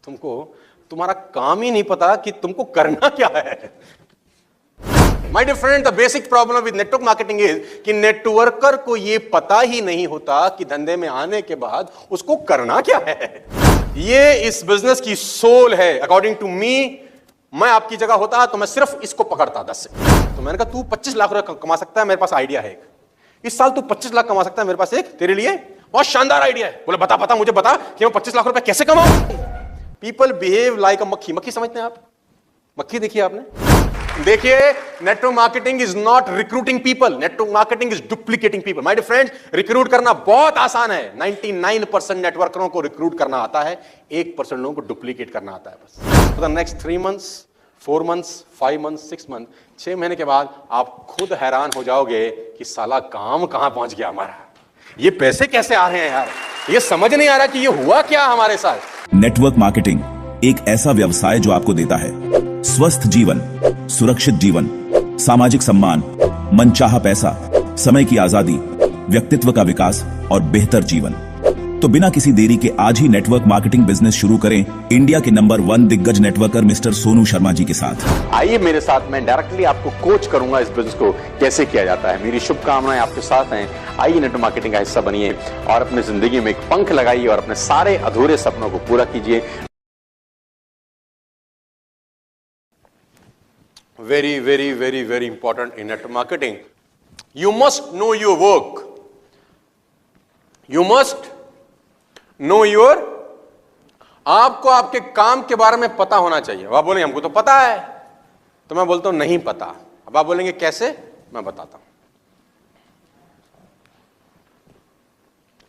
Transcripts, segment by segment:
तुमको तुम्हारा काम ही नहीं पता कि तुमको करना क्या है। My dear friend, the basic problem with network marketing is कि नेटवर्कर को यह पता ही नहीं होता कि धंधे में आने के बाद उसको करना क्या है। ये इस बिजनेस की सोल है। अकॉर्डिंग टू मी, मैं आपकी जगह होता तो मैं सिर्फ इसको पकड़ता 10 से। तो मैंने कहा तू 25 लाख रुपए कमा सकता है, मेरे पास आइडिया है एक। इस साल तू 25 लाख कमा सकता है, मेरे पास एक तेरे लिए बहुत शानदार आइडिया है। बोले बता मुझे बता कि मैं 25 लाख रुपए कैसे कमाऊं। पीपल बिहेव लाइक अ मक्खी। मक्खी समझते हैं आप? मक्खी देखिए आपने? देखिए, network marketing is not recruiting people, network marketing is duplicating people. My dear friends, recruit करना बहुत आसान है। 99% नेटवर्करों को रिक्रूट करना आता है, 1% लोगों को डुप्लीकेट करना आता है बस। For the next 3 months, 4 months, 5 months, 6 months, 6 महीने के बाद आप खुद हैरान हो जाओगे कि साला काम कहां पहुंच गया हमारा। ये पैसे कैसे आ रहे हैं यार, ये समझ नहीं आ रहा कि ये हुआ क्या हमारे साथ। नेटवर्क मार्केटिंग एक ऐसा व्यवसाय जो आपको देता है स्वस्थ जीवन, सुरक्षित जीवन, सामाजिक सम्मान, मनचाहा पैसा, समय की आजादी, व्यक्तित्व का विकास और बेहतर जीवन। तो बिना किसी देरी के आज ही नेटवर्क मार्केटिंग बिजनेस शुरू करें इंडिया के नंबर 1 दिग्गज नेटवर्कर मिस्टर सोनू शर्मा जी के साथ। आइए मेरे साथ, मैं डायरेक्टली आपको कोच करूंगा इस बिजनेस को कैसे किया जाता है। मेरी शुभकामनाएं आपके साथ हैं। आइए नेटवर्क मार्केटिंग का हिस्सा बनिए और अपनी जिंदगी में एक पंख लगाइए और अपने सारे अधूरे सपनों को पूरा कीजिए। Very, very, very, very important in network marketing. You must know your work. You must know your. आपको आपके काम के बारे में पता होना चाहिए। अब आप बोलेंगे हमको तो पता है, तो मैं बोलता हूं नहीं पता। अब आप बोलेंगे कैसे, मैं बताता हूं।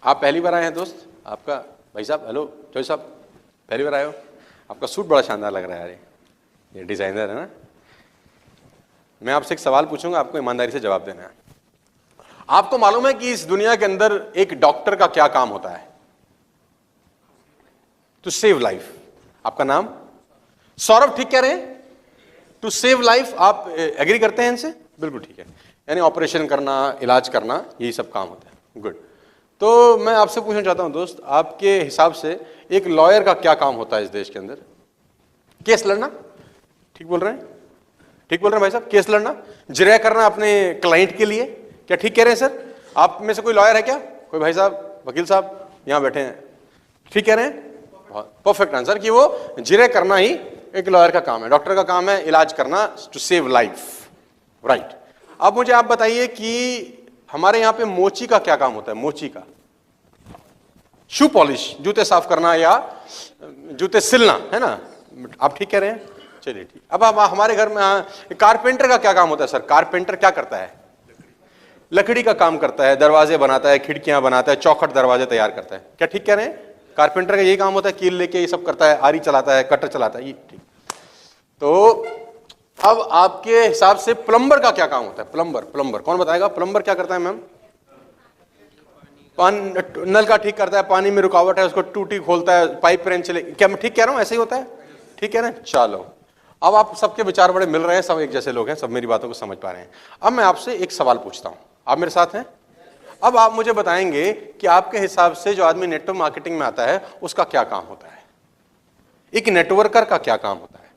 आप पहली बार आए हैं दोस्त, आपका भाई साहब, हेलो जोई साहब, पहली बार आए हो। आपका सूट बड़ा शानदार लग रहा है यार, ये डिजाइनर है ना। मैं आपसे एक सवाल पूछूंगा, आपको ईमानदारी से जवाब देना है। आपको मालूम है कि इस दुनिया के अंदर एक डॉक्टर का क्या काम होता है? To save life. आपका नाम? सौरभ, ठीक कह रहे हैं? To save life. आप एग्री करते हैं इनसे? बिल्कुल ठीक है। यानी ऑपरेशन करना, इलाज करना, यही सब काम होता है। गुड। तो मैं आपसे पूछना चाहता हूं दोस्त, आपके हिसाब से एक लॉयर का क्या काम होता है इस देश के अंदर? केस लड़ना। ठीक बोल रहे हैं? ठीक बोल रहे हैं भाई साहब? केस लड़ना, जिरह करना अपने क्लाइंट के लिए। क्या ठीक कह रहे हैं सर? आप में से कोई लॉयर है क्या? कोई भाई साहब, वकील साहब यहां बैठे हैं, ठीक कह रहे हैं? परफेक्ट आंसर कि वो जिरह करना ही एक लॉयर का काम है। डॉक्टर का काम है इलाज करना, टू सेव लाइफ, राइट। अब मुझे आप बताइए कि हमारे यहां पे मोची का क्या काम होता है? मोची का शू पॉलिश, जूते साफ करना या जूते सिलना, है ना? आप ठीक कह रहे हैं, चलिए ठीक। अब हमारे घर में कारपेंटर का क्या काम होता है सर? कारपेंटर क्या करता है? लकड़ी का काम करता है, दरवाजे बनाता है, खिड़कियां बनाता है, चौखट दरवाजे तैयार करता है। क्या ठीक कह रहे हैं? कारपेंटर का यही काम होता है, कील लेके ये सब करता है, आरी चलाता है, कटर चलाता है, ये ठीक। तो अब आपके हिसाब से प्लम्बर का क्या काम होता है? प्लम्बर कौन बताएगा? प्लम्बर क्या करता है मैम? नल का ठीक करता है, पानी में रुकावट है उसको टूटी खोलता है, पाइप रेंच चले। क्या मैं ठीक कह रहा हूं? ऐसे ही होता है, ठीक है ना? चलो, अब आप सबके विचार बड़े मिल रहे हैं, सब एक जैसे लोग हैं, सब मेरी बातों को समझ पा रहे हैं। अब मैं आपसे एक सवाल पूछता हूं, आप मेरे साथ हैं? अब आप मुझे बताएंगे कि आपके हिसाब से जो आदमी नेटवर्क मार्केटिंग में आता है उसका क्या काम होता है? एक नेटवर्कर का क्या काम होता है?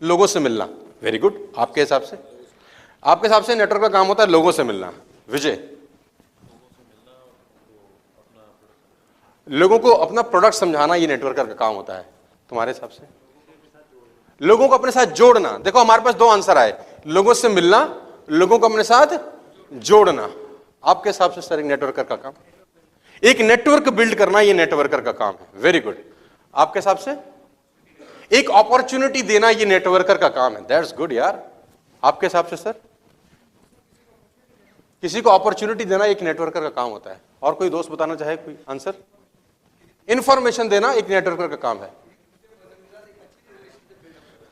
लोगों से मिलना। Very good. आपके हिसाब से? आपके हिसाब से नेटवर्क का काम होता है लोगों से मिलना। विजय? लोगों को अपना प्रोडक्ट समझाना, ये नेटवर्कर का काम होता है। तुम्हारे हिसाब से? लोगों को अपने साथ जोड़ना। देखो हमारे पास 2 आंसर आए, लोगों से मिलना, लोगों को अपने साथ जोड़ना। आपके हिसाब से सर एक नेटवर्कर का काम? एक नेटवर्क बिल्ड करना, ये नेटवर्कर का काम है। Very good. आपके हिसाब से? एक अपॉर्चुनिटी देना, ये नेटवर्कर का काम है। दैट्स गुड यार। आपके हिसाब से सर? किसी को अपॉर्चुनिटी देना एक नेटवर्कर का काम होता है। और कोई दोस्त बताना चाहे कोई आंसर? इंफॉर्मेशन देना एक नेटवर्कर का काम है।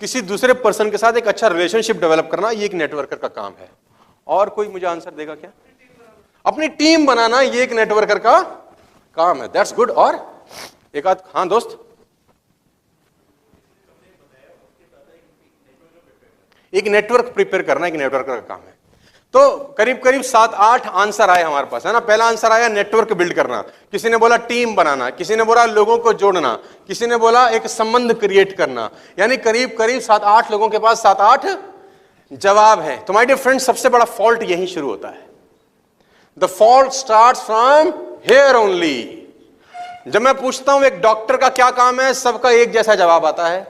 किसी दूसरे पर्सन के साथ एक अच्छा रिलेशनशिप डेवलप करना, ये एक नेटवर्कर का काम है। और कोई मुझे आंसर देगा क्या? अपनी टीम बनाना, ये एक नेटवर्कर का काम है। That's good. और एक आध, हाँ दोस्त? एक नेटवर्क प्रिपेयर करना एक नेटवर्कर का काम है। तो करीब करीब 7-8 आंसर आए हमारे पास, है ना। पहला आंसर आया नेटवर्क बिल्ड करना, किसी ने बोला टीम बनाना, किसी ने बोला लोगों को जोड़ना, किसी ने बोला एक संबंध क्रिएट करना। यानी करीब करीब 7-8 लोगों के पास 7-8 जवाब है। तो माय डियर फ्रेंड्स, सबसे बड़ा फॉल्ट यहीं शुरू होता है। The fault starts from here only. जब मैं पूछता हूं एक डॉक्टर का क्या काम है, सबका एक जैसा जवाब आता है,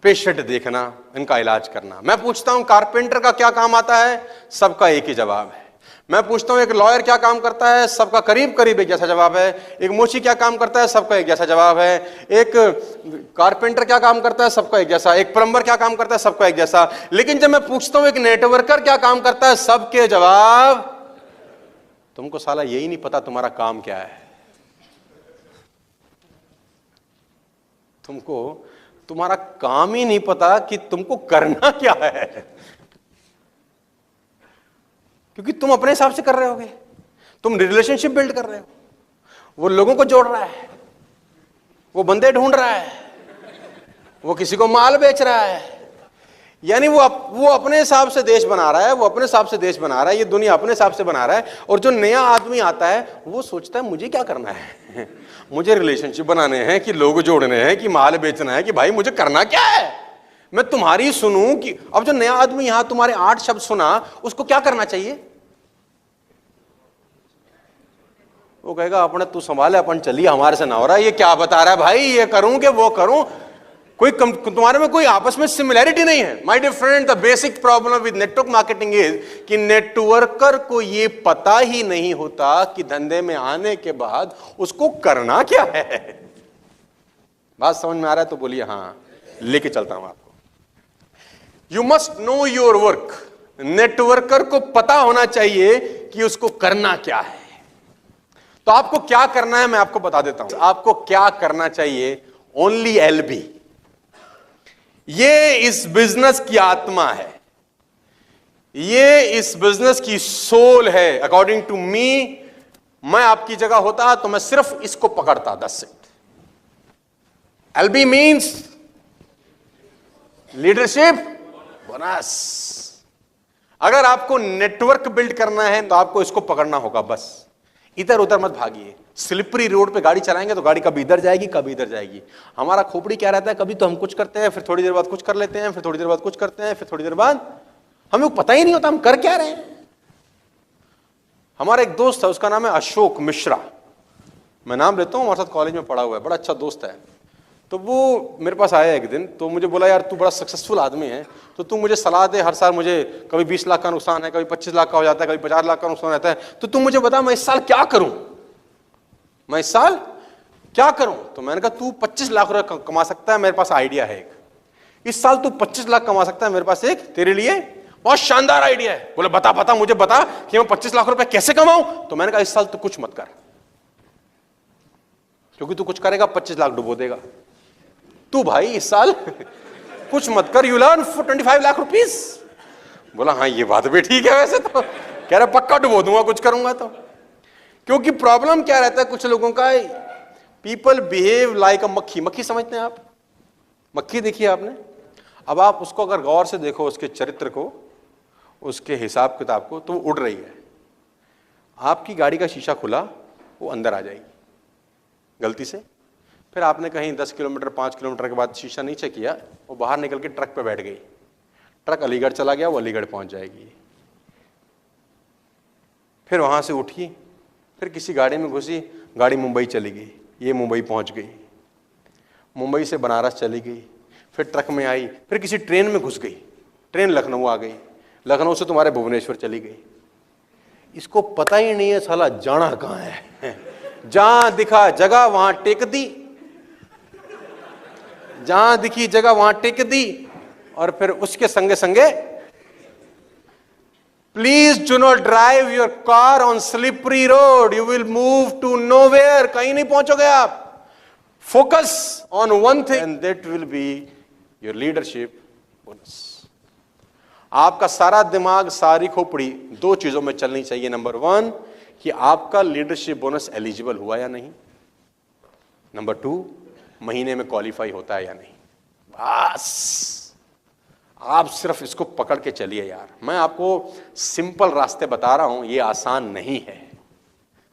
पेशेंट देखना, इनका इलाज करना। मैं पूछता हूं कारपेंटर का क्या काम आता है, सबका एक ही जवाब है। मैं पूछता हूं एक लॉयर क्या काम करता है, सबका करीब करीब एक जैसा जवाब है। एक मोची क्या काम करता है, सबका एक जैसा जवाब है। एक कारपेंटर क्या काम करता है, सबका एक जैसा। एक प्लम्बर क्या काम करता है, सबका एक जैसा। लेकिन जब मैं पूछता हूं एक नेटवर्कर क्या काम करता है, सबके जवाब, तुमको साला यही नहीं पता तुम्हारा काम क्या है। तुमको तुम्हारा काम ही नहीं पता कि तुमको करना क्या है, क्योंकि तुम अपने हिसाब से कर रहे होगे। तुम रिलेशनशिप बिल्ड कर रहे हो, वो लोगों को जोड़ रहा है, वो बंदे ढूंढ रहा है, वो किसी को माल बेच रहा है। यानी वो अपने हिसाब से देश बना रहा है, वो अपने हिसाब से देश बना रहा है, ये दुनिया अपने हिसाब से बना रहा है। और जो नया आदमी आता है वो सोचता है मुझे क्या करना है, मुझे रिलेशनशिप बनाने हैं कि लोग जोड़ने हैं कि माल बेचना है, कि भाई मुझे करना क्या है, मैं तुम्हारी सुनूं कि। अब जो नया आदमी यहां तुम्हारे 8 शब्द सुना, उसको क्या करना चाहिए? वो कहेगा अपने तू संभाले, अपन चलिए, हमारे से ना हो रहा है, ये क्या बता रहा है भाई, ये करूं कि वो करूं। तुम्हारे में कोई आपस में सिमिलैरिटी नहीं है। My dear friend, the basic problem with network marketing is कि नेटवर्कर को ये पता ही नहीं होता कि धंधे में आने के बाद उसको करना क्या है। बात समझ में आ रहा है तो बोलिए हाँ, लेके चलता हूं आपको। You must know your work. Networker को पता होना चाहिए कि उसको करना क्या है। तो आपको क्या करना है मैं आपको बता देता हूं। आपको क्या करना चाहिए, ओनली एलबी। ये इस बिजनेस की आत्मा है, ये इस बिजनेस की सोल है। अकॉर्डिंग टू मी, मैं आपकी जगह होता तो मैं सिर्फ इसको पकड़ता, 10 set. LB means leadership bonus. अगर आपको नेटवर्क बिल्ड करना है तो आपको इसको पकड़ना होगा, बस इधर उधर मत भागिए। स्लिपरी रोड पे गाड़ी चलाएंगे तो गाड़ी कभी इधर जाएगी कभी इधर जाएगी। हमारा खोपड़ी क्या रहता है, कभी तो हम कुछ करते हैं, फिर थोड़ी देर बाद कुछ कर लेते हैं, फिर थोड़ी देर बाद कुछ करते हैं, फिर थोड़ी देर बाद हमें पता ही नहीं होता हम कर क्या रहे हैं। हमारा एक दोस्त है, उसका नाम है अशोक मिश्रा, मैं नाम लेता हूं, हमारे साथ कॉलेज में पढ़ा हुआ है, बड़ा अच्छा दोस्त है। तो वो मेरे पास आया एक दिन, तो मुझे बोला यार तू बड़ा सक्सेसफुल आदमी है, तो तू मुझे सलाह दे। हर साल मुझे कभी 20 लाख का नुकसान है, कभी 25 लाख का हो जाता है, कभी 50 लाख का नुकसान रहता है, तो तू मुझे बता मैं इस साल क्या करूं, मैं इस साल क्या करूं। तो मैंने कहा तू 25 लाख रुपए कमा सकता है, मेरे पास आइडिया है एक। इस साल तू 25 लाख कमा सकता है, मेरे पास एक तेरे लिए बहुत शानदार आइडिया है। बोले बता मुझे बता कि मैं 25 लाख रुपए कैसे कमाऊं। तो मैंने कहा इस साल तू कुछ मत कर, क्योंकि तू कुछ करेगा 25 लाख डुबो देगा। तू भाई इस साल कुछ मत कर, you learn for 25 lakh rupees. बोला हाँ ये बात भी ठीक है, वैसे तो कह रहा पक्का डुबो दूंगा कुछ करूंगा तो। क्योंकि प्रॉब्लम क्या रहता है कुछ लोगों का, पीपल बिहेव लाइक अ मक्खी। मक्खी समझते हैं आप? मक्खी देखिए आपने, अब आप उसको अगर गौर से देखो, उसके चरित्र को, उसके हिसाब किताब को, तो वो उड़ रही है। आपकी गाड़ी का शीशा खुला, वो अंदर आ जाएगी गलती से, फिर आपने कहीं 10 किलोमीटर 5 किलोमीटर के बाद शीशा नीचे किया, वो बाहर निकल के ट्रक पे बैठ गई, ट्रक अलीगढ़ चला गया, वो अलीगढ़ पहुंच जाएगी। फिर वहां से उठी, फिर किसी गाड़ी में घुसी, गाड़ी मुंबई चली गई, ये मुंबई पहुंच गई, मुंबई से बनारस चली गई, फिर ट्रक में आई, फिर किसी ट्रेन में घुस गई, ट्रेन लखनऊ आ गई, लखनऊ से तुम्हारे भुवनेश्वर चली गई। इसको पता ही नहीं है साला जाना कहां है। जहां दिखा जगह वहां टेक दी, जहां दिखी जगह वहां टेक दी, और फिर उसके संगे संगे please do not drive your car on slippery road, you will move to nowhere, कहीं नहीं पहुंचोगे आप। Focus on one thing and that will be your leadership bonus. आपका सारा दिमाग, सारी खोपड़ी 2 चीजों में चलनी चाहिए। नंबर 1 कि आपका लीडरशिप बोनस एलिजिबल हुआ या नहीं, नंबर 2 महीने में क्वालिफाई होता है या नहीं। बस आप सिर्फ इसको पकड़ के चलिए यार। मैं आपको सिंपल रास्ते बता रहा हूं, ये आसान नहीं है।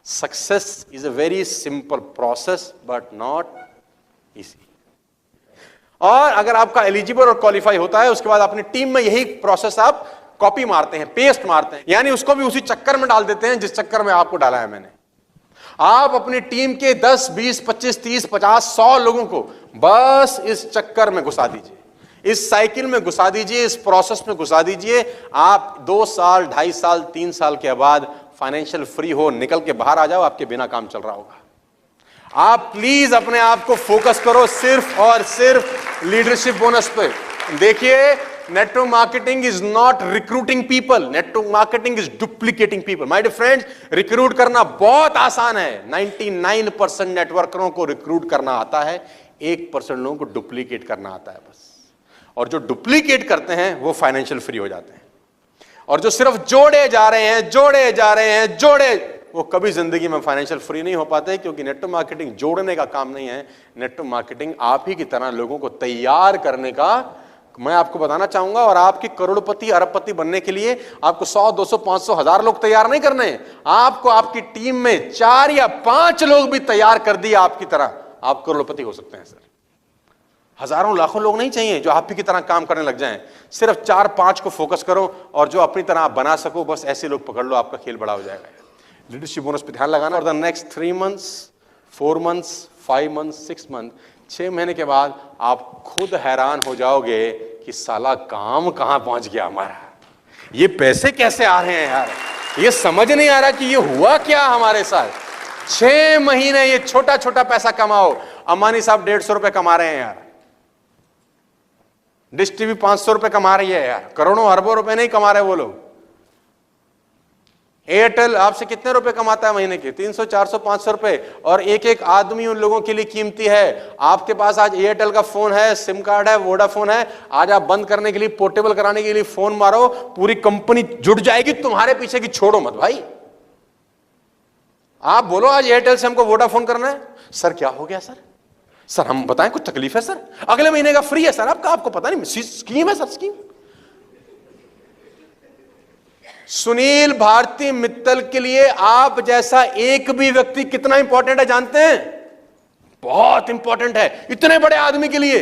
Success is a very simple process but not easy. और अगर आपका एलिजिबल और क्वालिफाई होता है, उसके बाद अपनी टीम में यही प्रोसेस आप कॉपी मारते हैं, पेस्ट मारते हैं, यानी उसको भी उसी चक्कर में डाल देते हैं जिस चक्कर में आपको डाला है मैंने। आप अपनी टीम के 10, 20, 25, 30, 50, 100 लोगों को बस इस चक्कर में घुसा दीजिए, इस साइकिल में घुसा दीजिए, इस प्रोसेस में घुसा दीजिए। आप 2 साल, 2.5 साल, 3 साल के बाद फाइनेंशियल फ्री हो, निकल के बाहर आ जाओ, आपके बिना काम चल रहा होगा। आप प्लीज अपने आप को फोकस करो सिर्फ और सिर्फ लीडरशिप बोनस पे। देखिए, network marketing is not recruiting people, network marketing is duplicating people. My dear friends, recruit करना बहुत आसान है। 99% नेटवर्करों को रिक्रूट करना आता है, 1% लोगों को डुप्लीकेट करना आता है बस। और जो डुप्लीकेट करते हैं वो फाइनेंशियल फ्री हो जाते हैं, और जो सिर्फ जोड़े जा रहे हैं, जोड़े जा रहे हैं, जोड़े, वो कभी जिंदगी में फाइनेंशियल फ्री नहीं हो पाते, क्योंकि नेटवर्क मार्केटिंग जोड़ने का काम नहीं है। नेटवर्क मार्केटिंग आप ही की तरह लोगों को तैयार करने का, मैं आपको बताना चाहूंगा। और आपकी करोड़पति अरबपति बनने के लिए आपको 100, 200, 500, 1000 लोग तैयार नहीं करने हैं। आपको आपकी टीम में 4 या 5 लोग भी तैयार कर दिए आपकी तरह, आप करोड़पति हो सकते हैं सर। हजारों लाखों लोग नहीं चाहिए जो आप ही की तरह काम करने लग जाएं। सिर्फ 4-5 को फोकस करो, और जो अपनी तरह आप बना सको, बस ऐसे लोग पकड़ लो, आपका खेल बड़ा हो जाएगा। लीडरशिप बोनस पे ध्यान लगाना। और the next 3 months, 4 months, 5 months, 6 month, 6 महीने के बाद आप खुद हैरान हो जाओगे कि साला काम कहां पहुंच गया हमारा, ये पैसे कैसे आ रहे हैं यार, ये समझ नहीं आ रहा कि ये हुआ क्या हमारे साथ। 6 महीने ये छोटा छोटा पैसा कमाओ। अंबानी साहब 150 रुपए कमा रहे हैं यार, डिश टीवी 500 रुपए कमा रही है यार, करोड़ों अरबों रुपए नहीं कमा रहे वो लोग। एयरटेल आपसे कितने रुपए कमाता है महीने के? 300, 400, 500 रुपए। और एक एक आदमी उन लोगों के लिए कीमती है। आपके पास आज एयरटेल का फोन है, सिम कार्ड है, वोडाफोन है, आज आप बंद करने के लिए, पोर्टेबल कराने के लिए फोन मारो, पूरी कंपनी जुट जाएगी तुम्हारे पीछे की, छोड़ो मत भाई। आप बोलो आज एयरटेल से हमको वोडाफोन करना है, सर क्या हो गया सर हम बताएं कुछ तकलीफ है सर, अगले महीने का फ्री है सर आपका, आपको पता नहीं, स्कीम है सर, स्कीम। सुनील भारती मित्तल के लिए आप जैसा एक भी व्यक्ति कितना इंपॉर्टेंट है जानते हैं? बहुत इंपॉर्टेंट है। इतने बड़े आदमी के लिए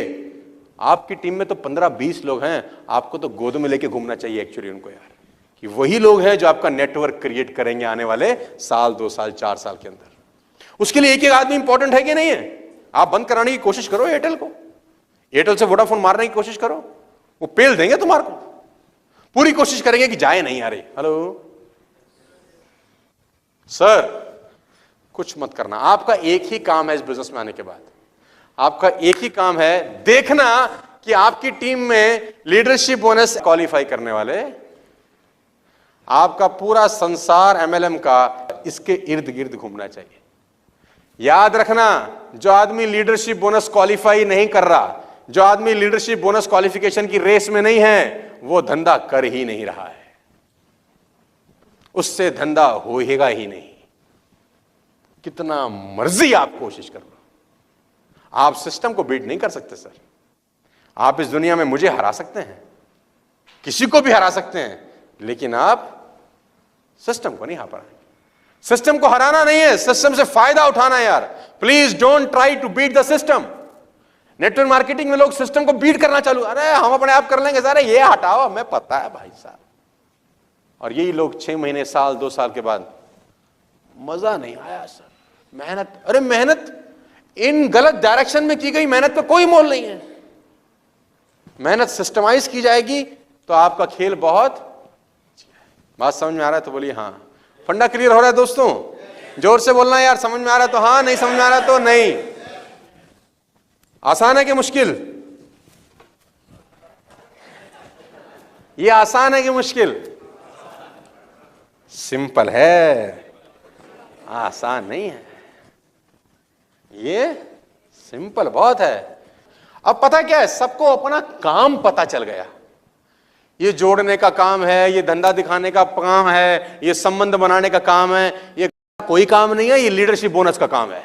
आपकी टीम में तो 15-20 लोग हैं, आपको तो गोद में लेके घूमना चाहिए एक्चुअली उनको यार, कि वही लोग हैं जो आपका नेटवर्क क्रिएट करेंगे आने वाले साल, 2 साल, 4 साल के अंदर। उसके लिए एक एक आदमी इंपॉर्टेंट है कि नहीं है? आप बंद कराने की कोशिश करो एयरटेल को, एयरटेल से वोडाफोन मारने की कोशिश करो, वो पेल देंगे तुम्हारे को, पूरी कोशिश करेंगे कि जाए नहीं। अरे हेलो सर, कुछ मत करना। आपका एक ही काम है इस बिजनेस में आने के बाद, आपका एक ही काम है देखना कि आपकी टीम में लीडरशिप बोनस क्वालिफाई करने वाले, आपका पूरा संसार एमएलएम का इसके इर्द गिर्द घूमना चाहिए। याद रखना, जो आदमी लीडरशिप बोनस क्वालिफाई नहीं कर रहा, जो आदमी लीडरशिप बोनस क्वालिफिकेशन की रेस में नहीं है, वो धंधा कर ही नहीं रहा है, उससे धंधा होएगा ही नहीं। कितना मर्जी आप कोशिश कर लो, आप सिस्टम को बीट नहीं कर सकते सर। आप इस दुनिया में मुझे हरा सकते हैं, किसी को भी हरा सकते हैं, लेकिन आप सिस्टम को नहीं हरा पाएंगे। सिस्टम को हराना नहीं है, सिस्टम से फायदा उठाना है यार। Please don't try to beat the system. Network marketing में लोग सिस्टम को बीट करना चालू, अरे हम अपने आप कर लेंगे सर, ये हटाओ, हमें पता है भाई साहब। और यही लोग 6 महीने, साल, 2 साल के बाद, मजा नहीं आया सर, मेहनत, अरे मेहनत इन गलत डायरेक्शन में की गई मेहनत पे कोई मोल नहीं है। मेहनत सिस्टमाइज की जाएगी तो आपका खेल बहुत। बात समझ में आ रहा है तो बोलिए हाँ। फंडा क्लियर हो रहा है दोस्तों? जोर से बोलना यार, समझ में आ रहा है तो हाँ, नहीं समझ में आ रहा तो नहीं। आसान है कि मुश्किल? ये आसान है कि मुश्किल? सिंपल है, आसान नहीं है, ये सिंपल बहुत है। अब पता क्या है, सबको अपना काम पता चल गया। ये जोड़ने का काम है, ये धंधा दिखाने का काम है, ये संबंध बनाने का काम है, ये कोई काम नहीं है, ये लीडरशिप बोनस का काम है।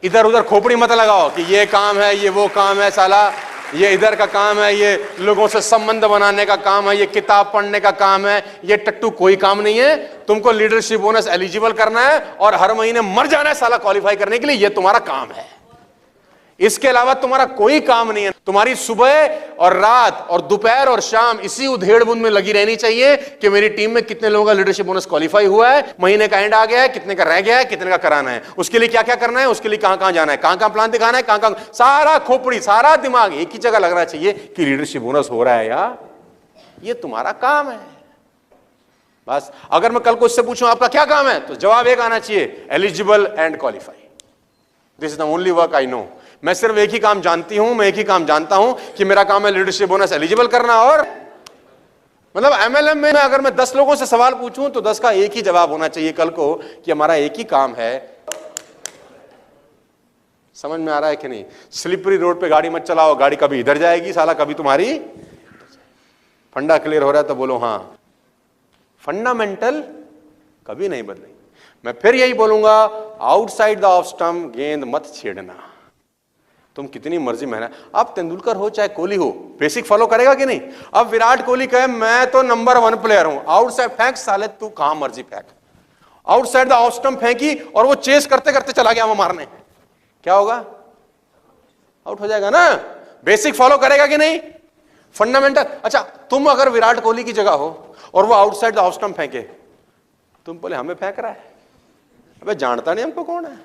इधर उधर खोपड़ी मत लगाओ कि ये काम है, ये वो काम है, साला ये इधर का काम है, ये लोगों से संबंध बनाने का काम है, ये किताब पढ़ने का काम है, ये टट्टू कोई काम नहीं है। तुमको लीडरशिप बोनस एलिजिबल करना है और हर महीने मर जाना है साला क्वालिफाई करने के लिए, ये तुम्हारा काम है। इसके अलावा तुम्हारा कोई काम नहीं है। तुम्हारी सुबह और रात और दोपहर और शाम इसी उधेड़-बुन में लगी रहनी चाहिए कि मेरी टीम में कितने लोगों का लीडरशिप बोनस क्वालिफाई हुआ है, महीने का एंड आ गया है, कितने का रह गया है, कितने का कराना है, उसके लिए क्या क्या करना है, उसके लिए कहां कहां जाना है, कहां कहां प्लान दिखाना है, कहां कहां, सारा खोपड़ी सारा दिमाग एक ही जगह लगना चाहिए कि लीडरशिप बोनस हो रहा है यार, ये तुम्हारा काम है। बस अगर मैं कल को इससे पूछूं आपका क्या काम है, तो जवाब एक आना चाहिए, eligible and qualify. This is the only work I know. मैं सिर्फ एक ही काम जानती हूं, मैं एक ही काम जानता हूं कि मेरा काम है लीडरशिप बोनस एलिजिबल करना। और मतलब एमएलएम में अगर मैं 10 लोगों से सवाल पूछूं तो 10 का एक ही जवाब होना चाहिए कल को कि हमारा एक ही काम है। समझ में आ रहा है कि नहीं? स्लिपरी रोड पे गाड़ी मत चलाओ, गाड़ी कभी इधर जाएगी साला, कभी तुम्हारी। फंडा क्लियर हो रहा है तो बोलो हां। फंडामेंटल कभी नहीं बदलेंगे। मैं फिर यही बोलूंगा, आउटसाइड द ऑफ स्टंप गेंद मत छेड़ना। तुम कितनी मर्जी मेहनत, आप तेंदुलकर हो चाहे कोहली हो, बेसिक फॉलो करेगा कि नहीं? अब विराट कोहली कहे मैं तो नंबर 1 प्लेयर हूं, आउटसाइड फेंक साले, तू कहां मर्जी फेंक, आउटसाइड द ऑफ स्टंप फेंकी और वो चेस करते करते चला गया वो मारने, क्या होगा? आउट हो जाएगा ना। बेसिक फॉलो करेगा कि नहीं? फंडामेंटल। अच्छा, तुम अगर विराट कोहली की जगह हो और वो आउटसाइड द ऑफ स्टंप फेंके, तुम बोले हमें फेंक रहा है, अबे जानता नहीं हमको कौन है,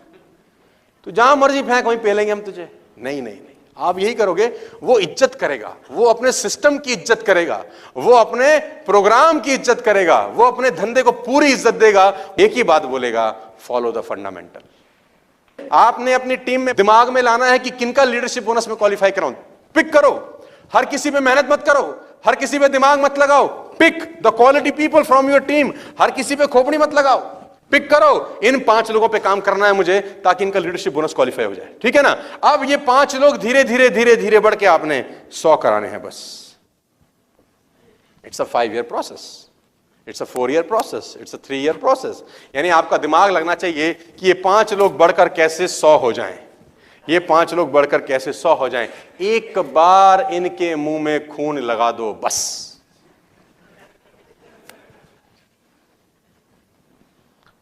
तू जहां मर्जी फेंक वहीं पेलेंगे हम तुझे। नहीं नहीं नहीं, आप यही करोगे, वो इज्जत करेगा, वो अपने सिस्टम की इज्जत करेगा, वो अपने प्रोग्राम की इज्जत करेगा, वो अपने धंधे को पूरी इज्जत देगा। एक ही बात बोलेगा, फॉलो द फंडामेंटल। आपने अपनी टीम में दिमाग में लाना है कि किनका लीडरशिप बोनस में क्वालिफाई कराऊं, पिक करो। हर किसी पे मेहनत मत करो, हर किसी पे दिमाग मत लगाओ, pick the quality people from your team. हर किसी पे खोपड़ी मत लगाओ, पिक करो, इन 5 लोगों पे काम करना है मुझे ताकि इनका लीडरशिप बोनस क्वालिफाई हो जाए, ठीक है ना? अब ये 5 लोग धीरे धीरे धीरे धीरे बढ़ के आपने 100 कराने हैं बस। It's a 5 year process, it's a 4 year process, it's a 3 year process. यानी आपका दिमाग लगना चाहिए कि ये 5 लोग बढ़कर कैसे 100 हो जाएं, ये 5 लोग बढ़कर कैसे 100 हो जाएं। एक बार इनके मुंह में खून लगा दो बस।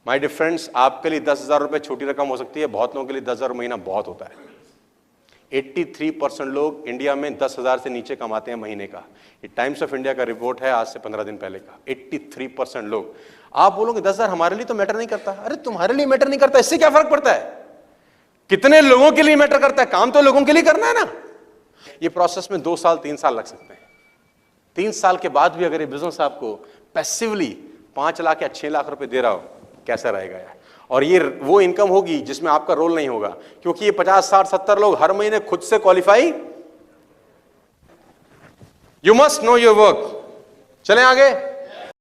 माय डियर फ्रेंड्स, आपके लिए 10,000 रुपए छोटी रकम हो सकती है, बहुत लोगों के लिए 10,000 महीना बहुत होता है। 83% लोग इंडिया में 10,000 से नीचे कमाते हैं महीने का। ये टाइम्स ऑफ इंडिया का रिपोर्ट है आज से 15 दिन पहले का। 83% लोग। आप बोलोगे 10,000 हमारे लिए तो मैटर नहीं करता। अरे तुम्हारे लिए मैटर नहीं करता, इससे क्या फर्क पड़ता है? कितने लोगों के लिए मैटर करता है? काम तो लोगों के लिए करना है ना। ये प्रोसेस में 2 साल 3 साल लग सकते हैं। 3 साल के बाद भी अगर ये बिजनेस आपको पैसिवली 5 लाख या 6 लाख रुपए दे रहा हो, कैसा रहेगा यार? और ये वो इनकम होगी जिसमें आपका रोल नहीं होगा, क्योंकि ये 50, 60, 70 लोग हर महीने खुद से qualify. You must know your work. चलें आगे।